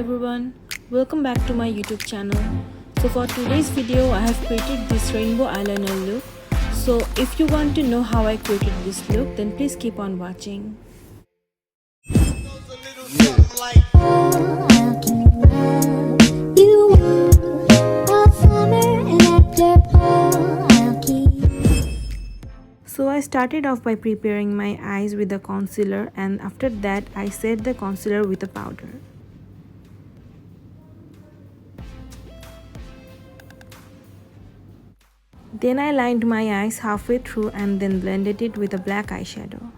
everyone, welcome back to my YouTube channel. So for today's video I have created this rainbow eyeliner look. So if you want to know how I created this look, then please keep on watching. So I started off by preparing my eyes with the concealer, and after that I set the concealer with a powder. Then I lined my eyes halfway through and then blended it with a black eyeshadow.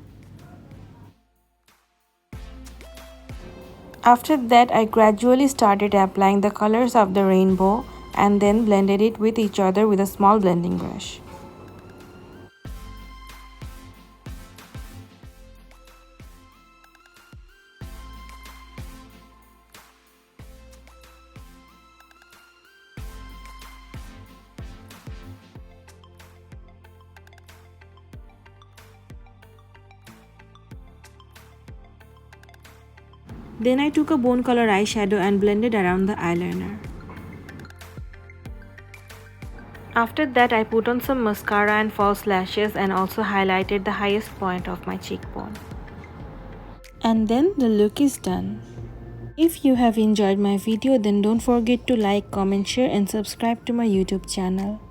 After that I gradually started applying the colors of the rainbow and then blended it with each other with a small blending brush. Then I took a bone color eyeshadow and blended around the eyeliner. After that I put on some mascara and false lashes and also highlighted the highest point of my cheekbone. And then the look is done. If you have enjoyed my video, then don't forget to like, comment, share and subscribe to my YouTube channel.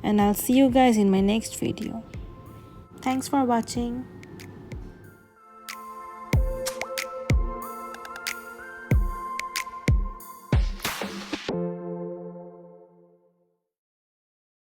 And I'll see you guys in my next video. Thanks for watching.